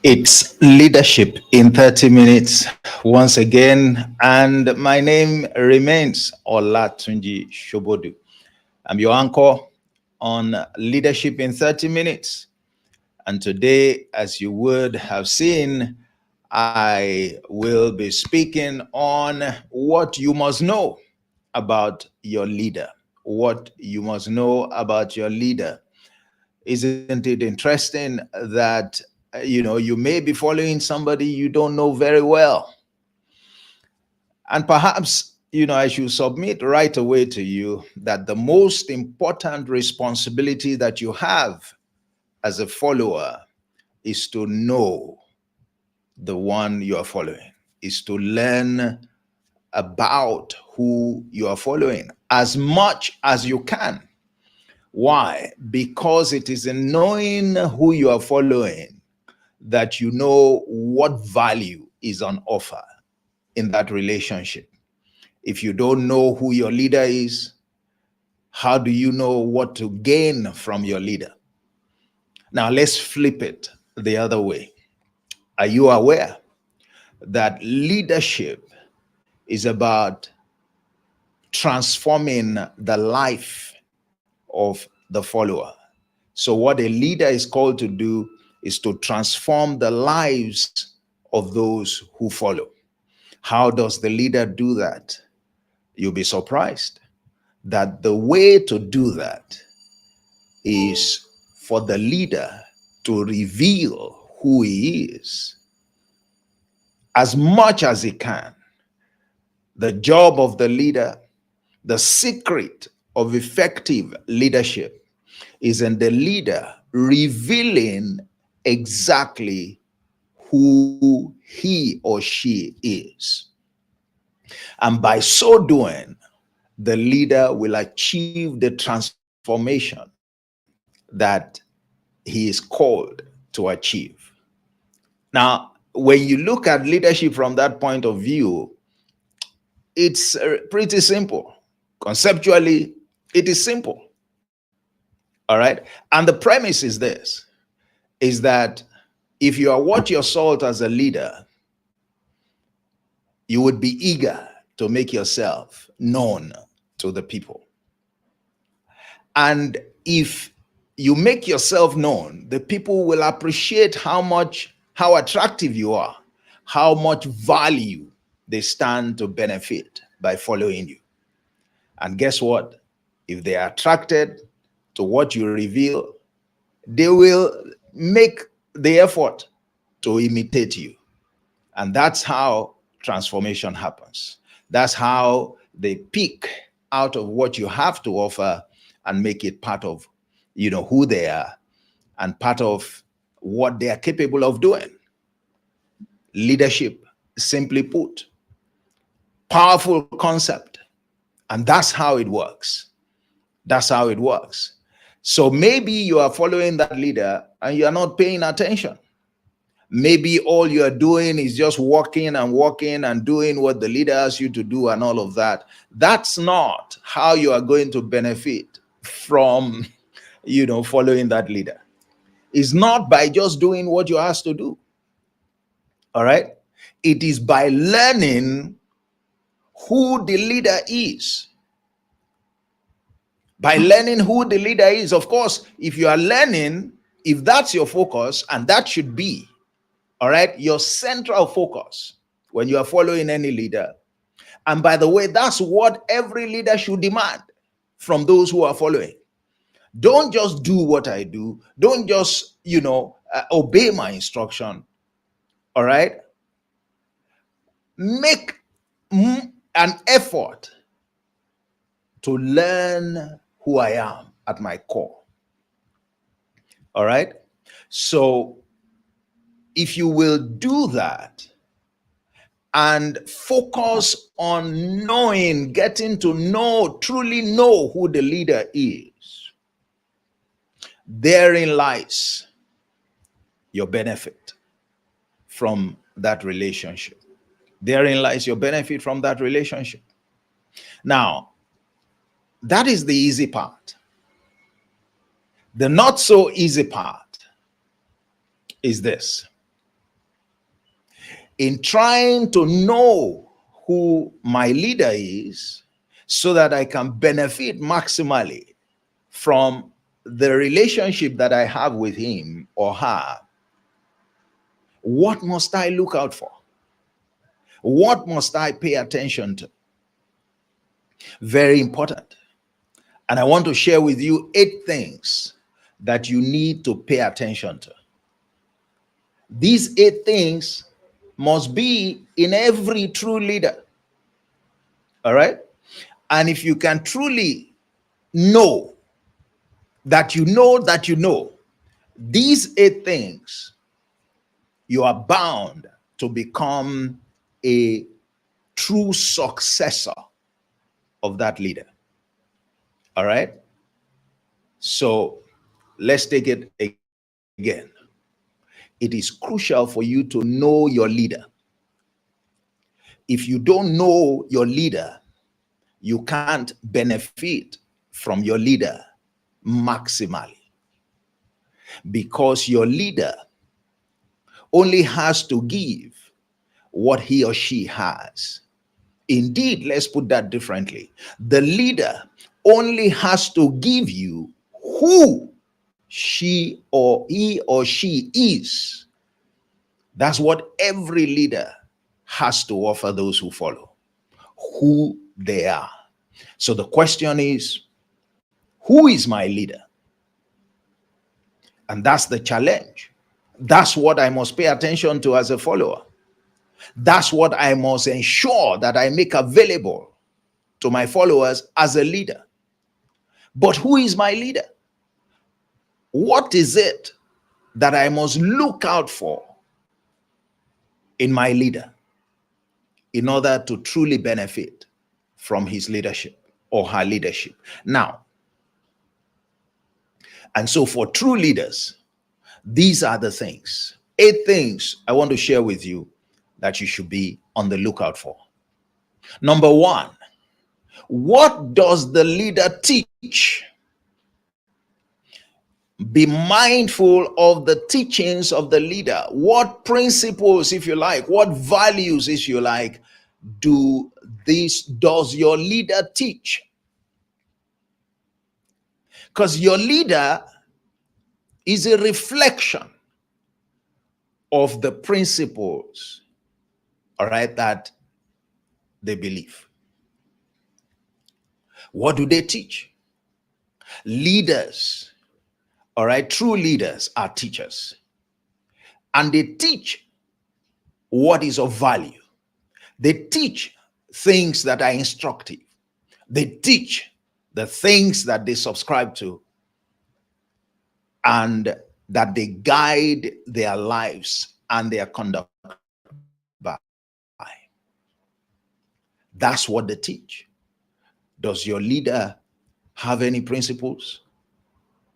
It's Leadership in 30 Minutes once again, and my name remains Olatunji Shobodu. I'm your anchor on Leadership in 30 Minutes. And today, as you would have seen, I will be speaking on what you must know about your leader. What you must know about your leader. Isn't it interesting that you may be following somebody you don't know very well? And perhaps I should submit right away to you that the most important responsibility that you have as a follower is to know the one you are following, is to learn about who you are following as much as you can. Why? Because it is in knowing who you are following that you know what value is on offer in that relationship. If you don't know who your leader is, how do you know what to gain from your leader? Now, let's flip it the other way. Are you aware that leadership is about transforming the life of the follower? So, what a leader is called to do is to transform the lives of those who follow. How does the leader do that? You'll be surprised that the way to do that is for the leader to reveal who he is as much as he can. The job of the leader, the secret of effective leadership, is in the leader revealing exactly who he or she is. And by so doing, the leader will achieve the transformation that he is called to achieve. Now, when you look at leadership from that point of view, it's pretty simple. Conceptually, it is simple. All right. And the premise is that if you are worth your salt as a leader, you would be eager to make yourself known to the people. And if you make yourself known, the people will appreciate how attractive you are, how much value they stand to benefit by following you. And guess what? If they are attracted to what you reveal, they will make the effort to imitate you. And that's how transformation happens. That's how they pick out of what you have to offer and make it part of who they are and part of what they are capable of doing. Leadership, simply put, powerful concept. And that's how it works. That's how it works. So maybe you are following that leader and you are not paying attention. Maybe all you are doing is just walking and doing what the leader asks you to do and all of that. That's not how you are going to benefit from, following that leader. It's not by just doing what you're asked to do. All right. It is by learning who the leader is. By learning who the leader is. Of course, if you are learning, if that's your focus, and that should be, all right, your central focus when you are following any leader. And by the way, that's what every leader should demand from those who are following. Don't just do what I do. Don't just, obey my instruction. All right. Make an effort to learn who I am at my core. All right. So if you will do that and focus on knowing, getting to know, truly know who the leader is, therein lies your benefit from that relationship. Therein lies your benefit from that relationship. Now, that is the easy part. The not so easy part is this. in trying to know who my leader is so that I can benefit maximally from the relationship that I have with him or her, what must I look out for? What must I pay attention to? Very important. And I want to share with you 8 things that you need to pay attention to. These 8 things must be in every true leader. All right? And if you can truly know that you know that you know these 8 things, you are bound to become a true successor of that leader. All right? So let's take it again. It is crucial for you to know your leader. If you don't know your leader, you can't benefit from your leader maximally, because your leader only has to give what he or she has. Indeed, let's put that differently. The leader only has to give you who he or she is. That's what every leader has to offer those who follow, who they are. So the question is, who is my leader? And that's the challenge. That's what I must pay attention to as a follower. That's what I must ensure that I make available to my followers as a leader. But who is my leader? What is it that I must look out for in my leader in order to truly benefit from his leadership or her leadership? Now, and so for true leaders, these are the things, 8 things I want to share with you that you should be on the lookout for. Number 1, what does the leader teach? Be mindful of the teachings of the leader. What principles, if you like, what values, if you like, does your leader teach? Because your leader is a reflection of the principles, all right, that they believe. What do they teach? Leaders, all right, true leaders are teachers. And they teach what is of value. They teach things that are instructive. They teach the things that they subscribe to and that they guide their lives and their conduct by. That's what they teach. Does your leader have any principles?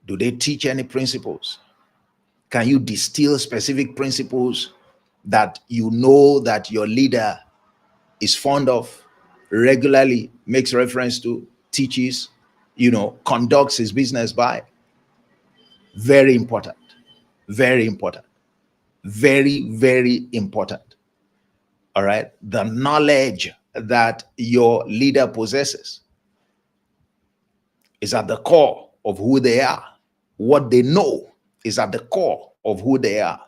Do they teach any principles? Can you distill specific principles that you know that your leader is fond of, regularly makes reference to, teaches, conducts his business by? Very important. Very important. Very, very important. All right. The knowledge that your leader possesses is at the core of who they are. What they know is at the core of who they are,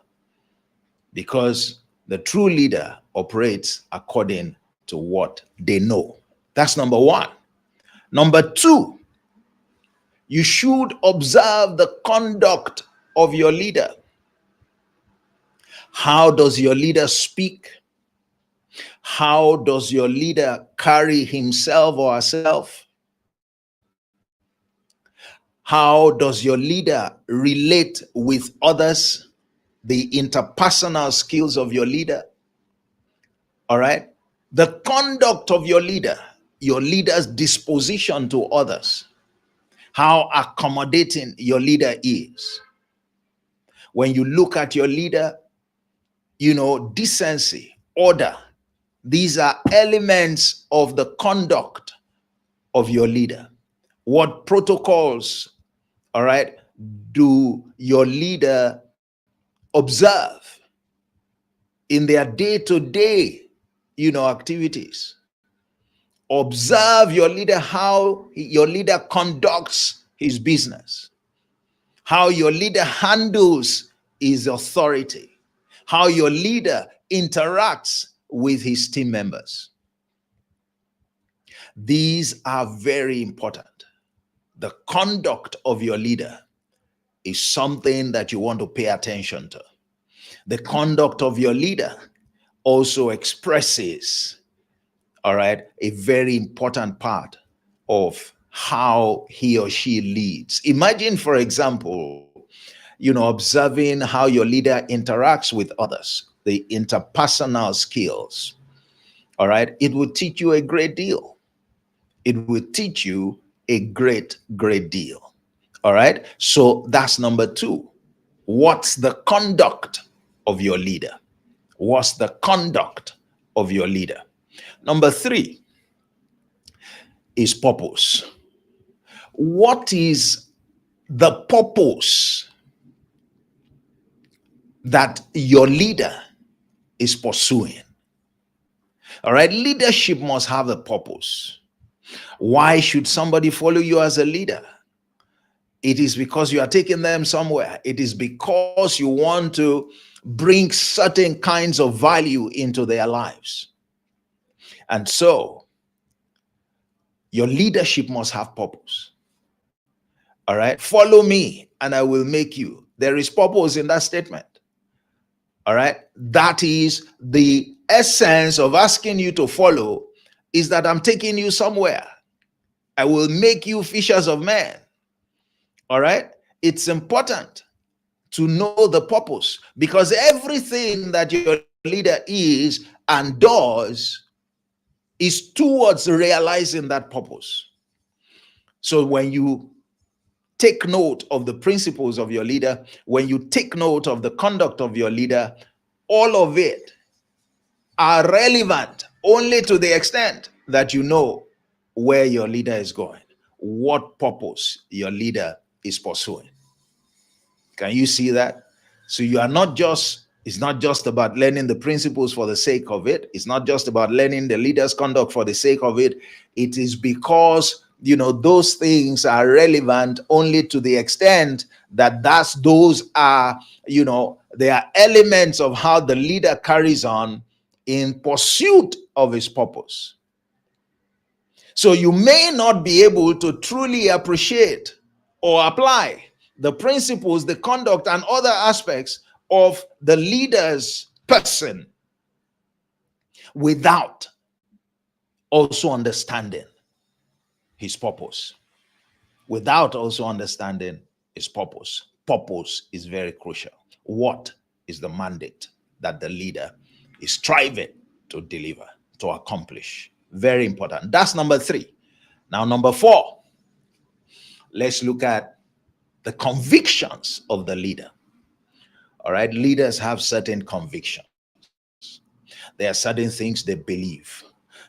because the true leader operates according to what they know. That's number 1. Number 2, you should observe the conduct of your leader. How does your leader speak? How does your leader carry himself or herself? How does your leader relate with others? The interpersonal skills of your leader. All right. The conduct of your leader's disposition to others, how accommodating your leader is. When you look at your leader, decency, order, these are elements of the conduct of your leader. What protocols, all right, do your leader observe? in their day-to-day, activities. Observe your leader, how your leader conducts his business, how your leader handles his authority, how your leader interacts with his team members. These are very important. The conduct of your leader is something that you want to pay attention to. The conduct of your leader also expresses, all right, a very important part of how he or she leads. Imagine, for example, observing how your leader interacts with others, the interpersonal skills. All right, it will teach you a great deal. It will teach you a great deal. All right, so that's number 2. What's the conduct of your leader? What's the conduct of your leader? Number 3 is purpose. What is the purpose that your leader is pursuing? All right, leadership must have a purpose. Why should somebody follow you as a leader? It is because you are taking them somewhere. It is because you want to bring certain kinds of value into their lives. And so, your leadership must have purpose. All right, follow me and I will make you. There is purpose in that statement. All right, that is the essence of asking you to follow, is that I'm taking you somewhere. I will make you fishers of men. All right, it's important to know the purpose, because everything that your leader is and does is towards realizing that purpose. So when you take note of the principles of your leader, when you take note of the conduct of your leader, all of it are relevant only to the extent that you know where your leader is going, what purpose your leader is pursuing. Can you see that? So you are not just, it's not just about learning the principles for the sake of it. It's not just about learning the leader's conduct for the sake of it. It is because, those things are relevant only to the extent that those are, they are elements of how the leader carries on in pursuit of his purpose. So you may not be able to truly appreciate or apply the principles, the conduct, and other aspects of the leader's person without also understanding his purpose. Without also understanding his purpose. Purpose is very crucial. What is the mandate that the leader is striving to deliver, to accomplish? Very important. That's number 3. Now, number 4, let's look at the convictions of the leader. All right, leaders have certain convictions. There are certain things they believe.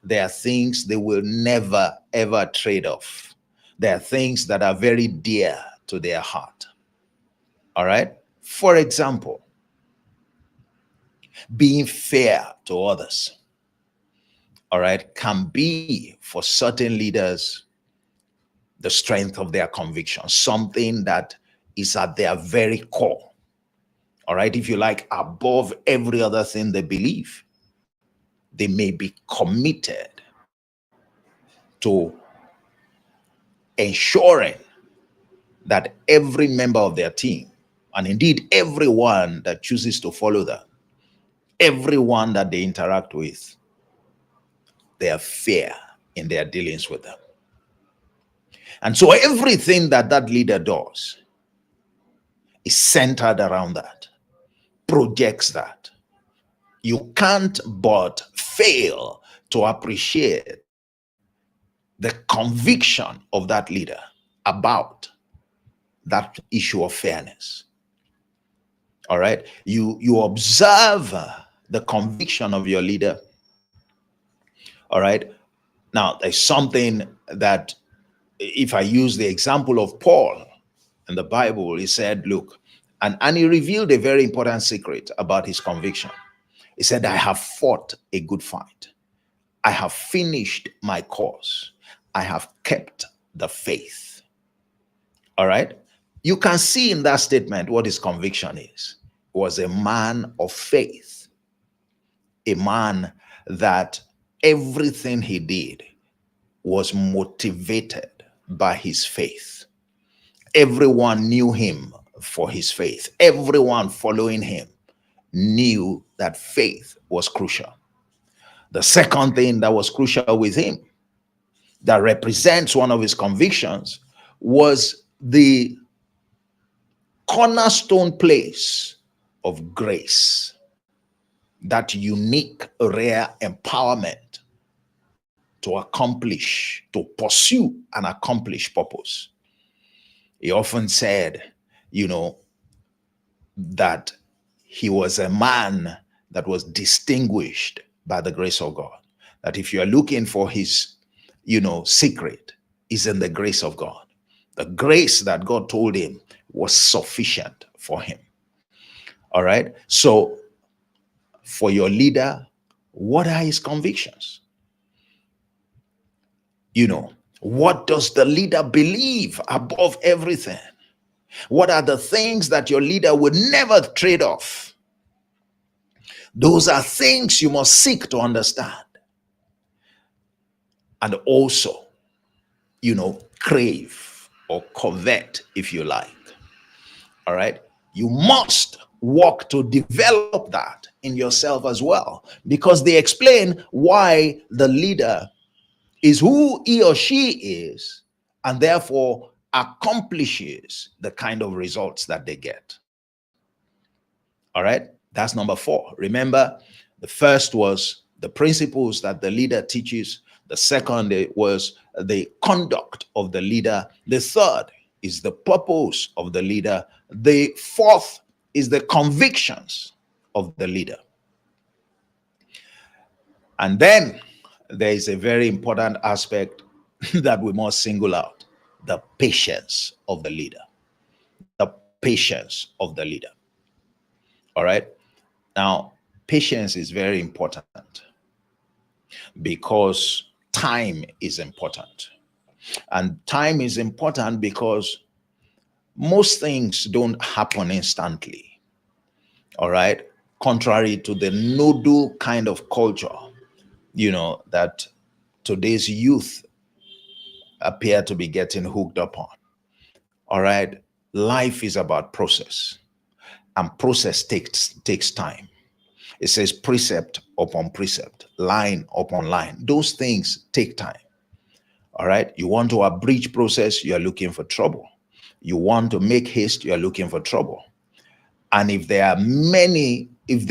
There are things they will never, ever trade off. There are things that are very dear to their heart. All right, for example, being fair to others, all right, can be for certain leaders the strength of their conviction, something that is at their very core. All right, if you like, above every other thing they believe, they may be committed to ensuring that every member of their team, and indeed everyone that chooses to follow them, everyone that they interact with, they are fair in their dealings with them. And so everything that that leader does is centered around that, projects that. You can't but fail to appreciate the conviction of that leader about that issue of fairness. All right, you observe the conviction of your leader. All right, now there's something that, if I use the example of Paul in the Bible, he said, look, and he revealed a very important secret about his conviction. He said, I have fought a good fight. I have finished my course. I have kept the faith. All right. You can see in that statement what his conviction is. He was a man of faith, a man that everything he did was motivated by his faith. Everyone knew him for his faith. Everyone following him knew that faith was crucial. The second thing that was crucial with him, that represents one of his convictions, was the cornerstone place of grace, that unique, rare empowerment to accomplish, to pursue and accomplish purpose. He often said, that he was a man that was distinguished by the grace of God. That if you are looking for his, secret, is in the grace of God. The grace that God told him was sufficient for him. All right. So for your leader, what are his convictions? What does the leader believe above everything? What are the things that your leader would never trade off? Those are things you must seek to understand. And also, crave or covet, if you like. All right. You must work to develop that in yourself as well, because they explain why the leader is who he or she is, and therefore accomplishes the kind of results that they get. All right. That's number 4. Remember, the first was the principles that the leader teaches. The second was the conduct of the leader. The third is the purpose of the leader. The fourth is the convictions of the leader. And then there is a very important aspect that we must single out: the patience of the leader. The patience of the leader. All right. Now, patience is very important because time is important. And time is important because most things don't happen instantly. All right. Contrary to the nodal kind of culture, that today's youth appear to be getting hooked up on. All right. Life is about process, and process takes time. It says precept upon precept, line upon line. Those things take time. All right. You want to abridge process, you are looking for trouble. You want to make haste, you are looking for trouble. And if there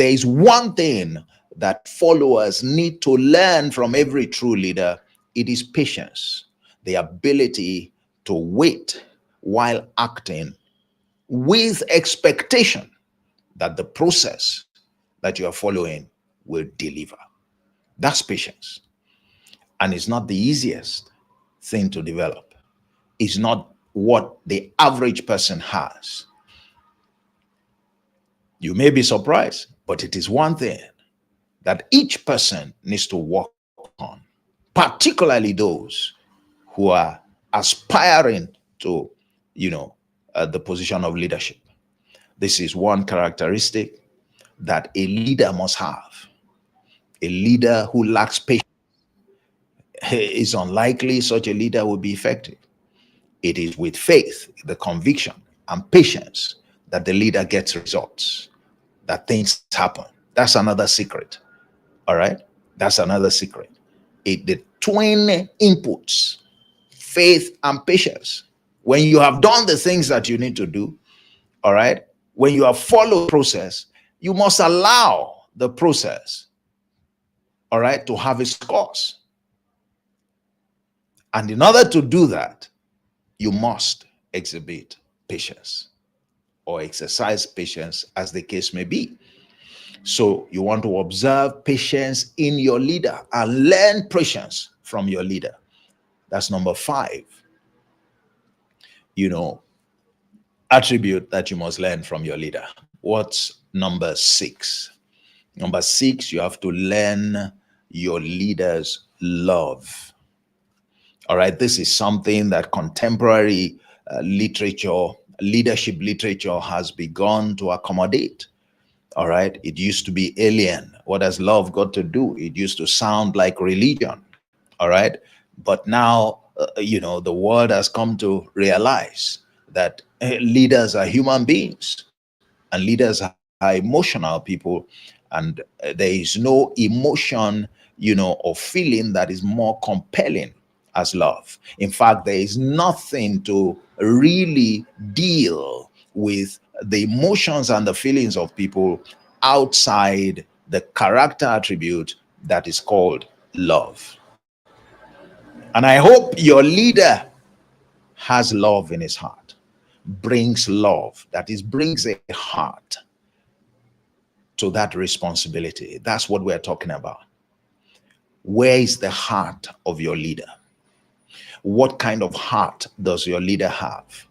is one thing that followers need to learn from every true leader, it is patience, the ability to wait while acting with expectation that the process that you are following will deliver. That's patience. And it's not the easiest thing to develop. It's not what the average person has. You may be surprised, but it is one thing that each person needs to work on, particularly those who are aspiring to, the position of leadership. This is one characteristic that a leader must have. A leader who lacks patience is unlikely such a leader will be effective. It is with faith, the conviction, and patience that the leader gets results, that things happen. That's another secret. All right? That's another secret. The twin inputs, faith and patience. When you have done the things that you need to do, all right, when you have followed the process, you must allow the process, all right, to have its course. And in order to do that, you must exhibit patience or exercise patience, as the case may be. So you want to observe patience in your leader and learn patience from your leader. That's number 5. Attribute that you must learn from your leader. What's number 6? Number 6, you have to learn your leaders' love. All right, this is something that contemporary leadership literature has begun to accommodate. All right, it used to be alien. What has love got to do? It used to sound like religion. All right, but now, the world has come to realize that leaders are human beings and leaders are emotional people, and there is no emotion, or feeling that is more compelling as love. In fact, there is nothing to really deal with the emotions and the feelings of people outside the character attribute that is called love. And I hope your leader has love in his heart, brings love, that is, brings a heart to that responsibility. That's what we're talking about. Where is the heart of your leader? What kind of heart does your leader have?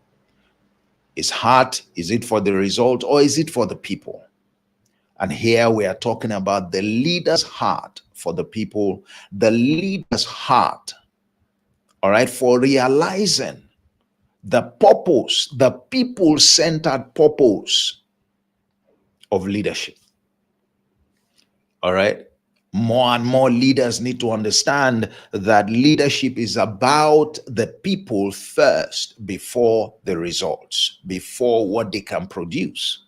His heart, is it for the result or is it for the people? And here we are talking about the leader's heart for the people, the leader's heart, all right, for realizing the purpose, the people-centered purpose of leadership. All right. More and more leaders need to understand that leadership is about the people first before the results, before what they can produce.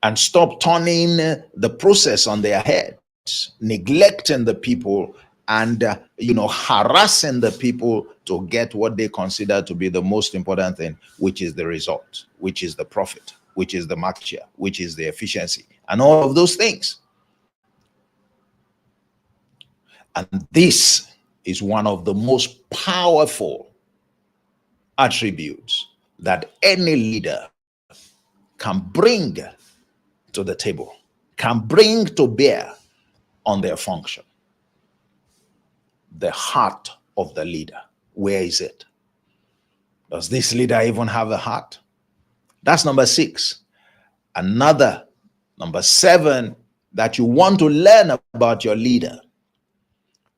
And stop turning the process on their heads, neglecting the people, and harassing the people to get what they consider to be the most important thing, which is the result, which is the profit, which is the market share, which is the efficiency, and all of those things. And this is one of the most powerful attributes that any leader can bring to the table, can bring to bear on their function. The heart of the leader. Where is it? Does this leader even have a heart? That's number 6. Another, number 7, that you want to learn about your leader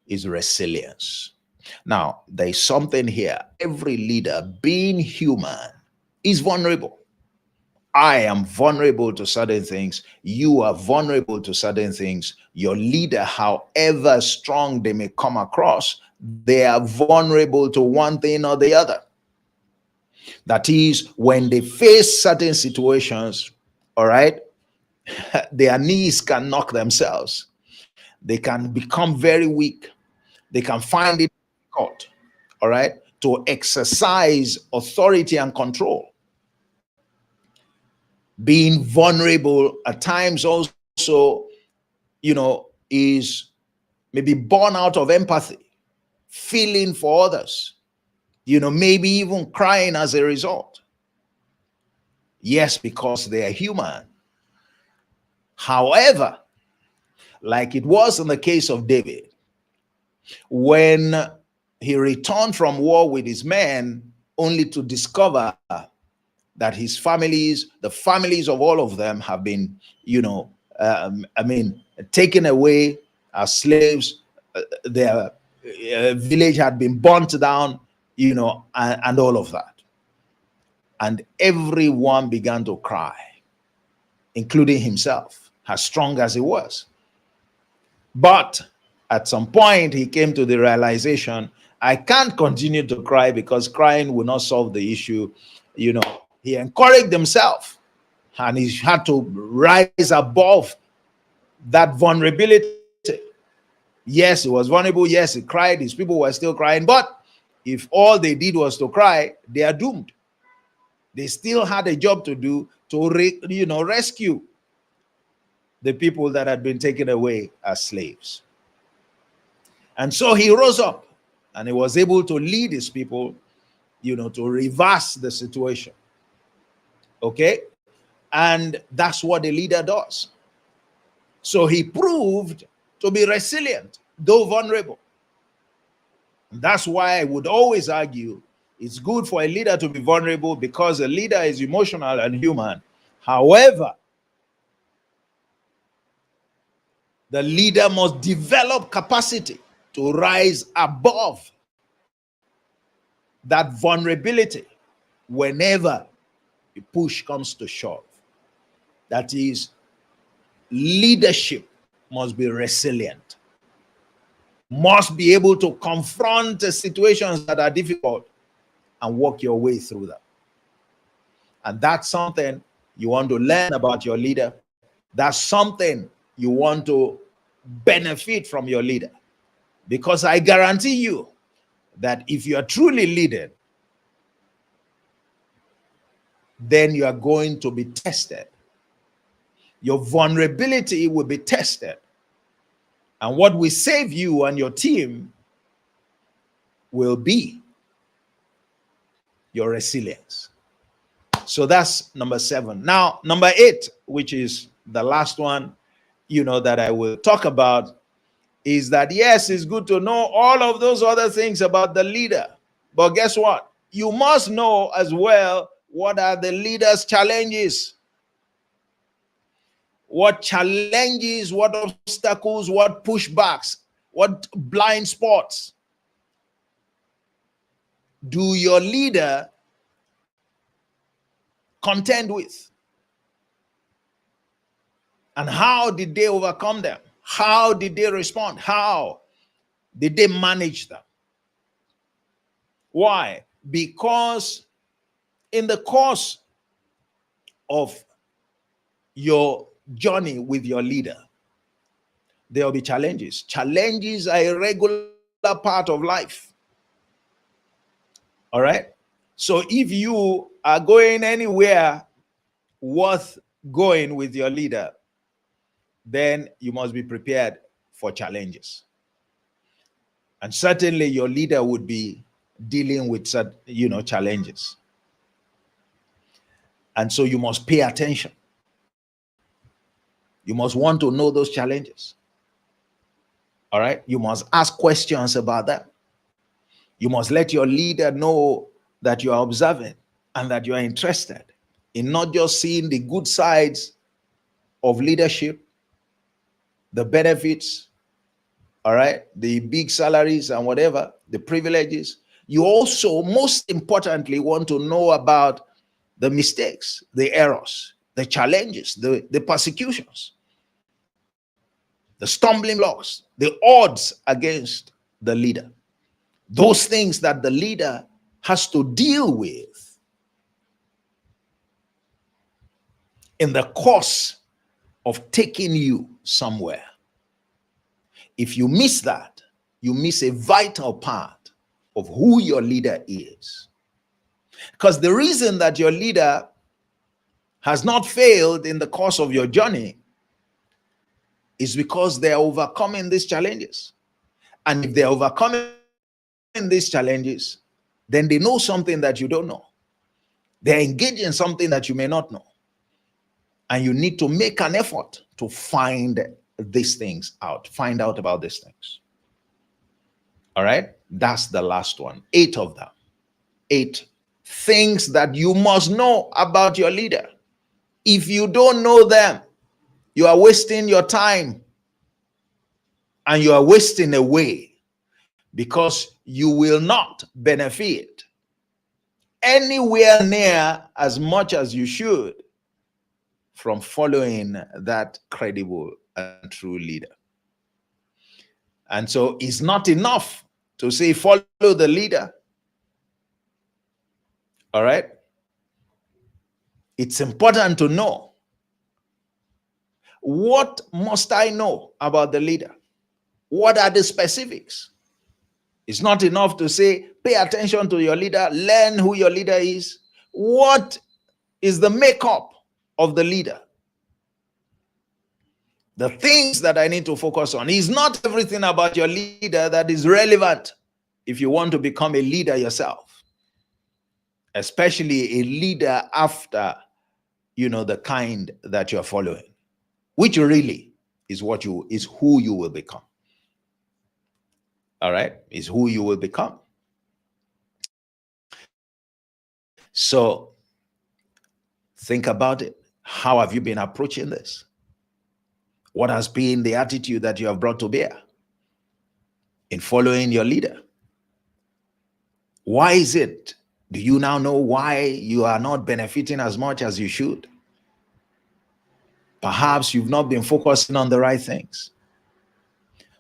is resilience. Now, there is something here. Every leader, being human, is vulnerable. I am vulnerable to certain things. You are vulnerable to certain things. Your leader, however strong they may come across, they are vulnerable to one thing or the other. That is, when they face certain situations, all right, their knees can knock themselves. They can become very weak. They can find it difficult, all right, to exercise authority and control. Being vulnerable at times also, is maybe born out of empathy, feeling for others, maybe even crying as a result. Yes, because they are human. However, like it was in the case of David, when he returned from war with his men, only to discover that his families, the families of all of them, have been, taken away as slaves. Their village had been burnt down, and all of that. And everyone began to cry, including himself, as strong as he was. But at some point, he came to the realization, I can't continue to cry because crying will not solve the issue. He encouraged himself, and he had to rise above that vulnerability. Yes, he was vulnerable. Yes, he cried. His people were still crying. But if all they did was to cry, they are doomed. They still had a job to do to rescue the people that had been taken away as slaves. And so he rose up and he was able to lead his people, to reverse the situation. Okay? And that's what a leader does. So he proved to be resilient, though vulnerable. And that's why I would always argue it's good for a leader to be vulnerable, because a leader is emotional and human. However, The leader must develop capacity to rise above that vulnerability whenever the push comes to shove. That is, leadership must be resilient, must be able to confront the situations that are difficult and work your way through them. And that's something you want to learn about your leader. That's something you want to benefit from your leader. Because I guarantee you that if you are truly leading, then you are going to be tested. Your vulnerability will be tested. And what will save you and your team will be your resilience. So that's number 7. Now, number 8, which is the last one, that I will talk about, is that yes, it's good to know all of those other things about the leader. But guess what? You must know as well what are the leader's challenges. What challenges, what obstacles, what pushbacks, what blind spots do your leader contend with? And how did they overcome them? How did they respond? How did they manage them? Why? Because in the course of your journey with your leader, there will be challenges. Challenges are a regular part of life. All right? So if you are going anywhere worth going with your leader, then you must be prepared for challenges. And certainly your leader would be dealing with challenges. And so you must pay attention. You must want to know those challenges. All right? You must ask questions about that. You must let your leader know that you are observing and that you are interested in not just seeing the good sides of leadership, the benefits, all right, the big salaries and whatever, the privileges. You also, most importantly, want to know about the mistakes, the errors, the challenges, the persecutions, the stumbling blocks, the odds against the leader. Those things that the leader has to deal with in the course of taking you somewhere. If you miss that, you miss a vital part of who your leader is. Because the reason that your leader has not failed in the course of your journey is because they're overcoming these challenges. And if they're overcoming these challenges, then they know something that you don't know. They're engaged in something that you may not know. And you need to make an effort to find these things out, find out about these things. All right? That's the last one. 8 of them. 8 things that you must know about your leader. If you don't know them, you are wasting your time and you are wasting away, because you will not benefit anywhere near as much as you should from following that credible and true leader. And so it's not enough to say follow the leader. All right? It's important to know, what must I know about the leader? What are the specifics? It's not enough to say pay attention to your leader, learn who your leader is. What is the makeup of the leader? The things that I need to focus on. Is not everything about your leader that is relevant if you want to become a leader yourself, especially a leader after the kind that you're following, which really is who you will become. All right, is who you will become. So think about it. How have you been approaching this? What has been the attitude that you have brought to bear in following your leader? Why is it? Do you now know why you are not benefiting as much as you should? Perhaps you've not been focusing on the right things.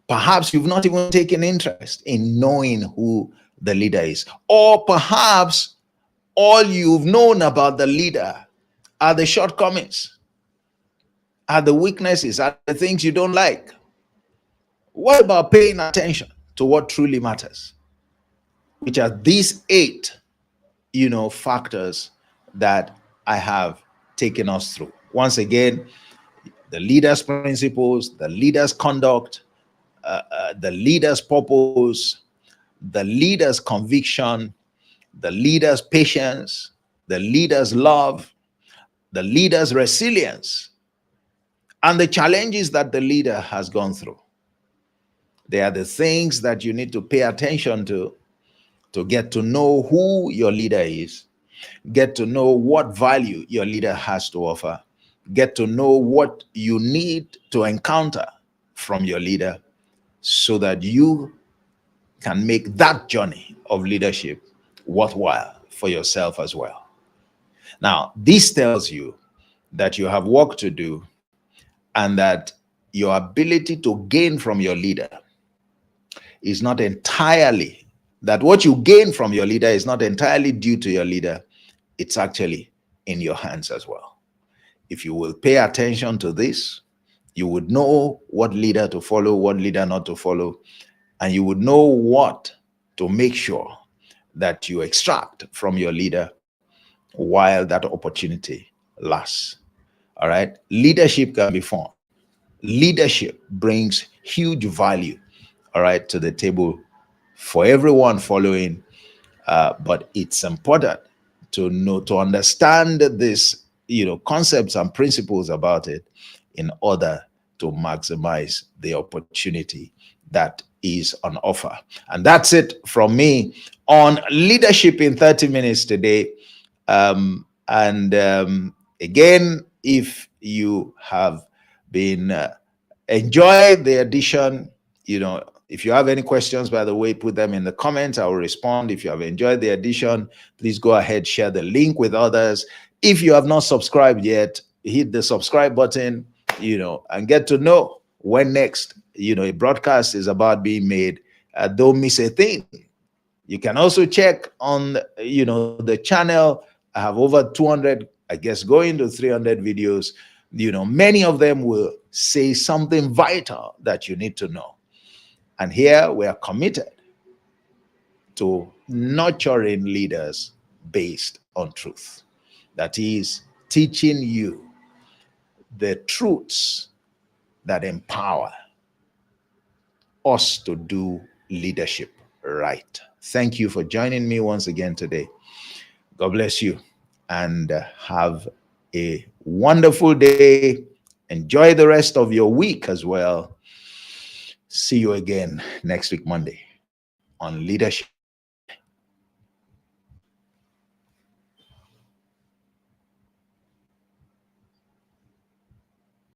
Perhaps you've not even taken interest in knowing who the leader is. Or perhaps all you've known about the leader are the shortcomings, are the weaknesses, are the things you don't like. What about paying attention to what truly matters? Which are these 8, factors that I have taken us through. Once again, the leader's principles, the leader's conduct, the leader's purpose, the leader's conviction, the leader's patience, the leader's love, the leader's resilience, and the challenges that the leader has gone through. They are the things that you need to pay attention to get to know who your leader is, get to know what value your leader has to offer, get to know what you need to encounter from your leader so that you can make that journey of leadership worthwhile for yourself as well. Now, this tells you that you have work to do and that your ability to gain from your leader is not entirely, that what you gain from your leader is not entirely due to your leader. It's actually in your hands as well. If you will pay attention to this, you would know what leader to follow, what leader not to follow, and you would know what to make sure that you extract from your leader while that opportunity lasts. All right. Leadership can be fun. Leadership brings huge value, all right, to the table for everyone following. But it's important to know, to understand this, concepts and principles about it in order to maximize the opportunity that is on offer. And that's it from me on Leadership in 30 Minutes today. Again, if you have been enjoy the edition, if you have any questions, by the way, put them in the comments. I will respond. If you have enjoyed the edition, please go ahead, share the link with others. If you have not subscribed yet, hit the subscribe button, and get to know when next, a broadcast is about being made. Don't miss a thing. You can also check on, the channel. I have over 200, I guess, going to 300 videos. Many of them will say something vital that you need to know. And here we are committed to nurturing leaders based on truth. That is, teaching you the truths that empower us to do leadership right. Thank you for joining me once again today. God bless you and have a wonderful day. Enjoy the rest of your week as well. See you again next week, Monday, on Leadership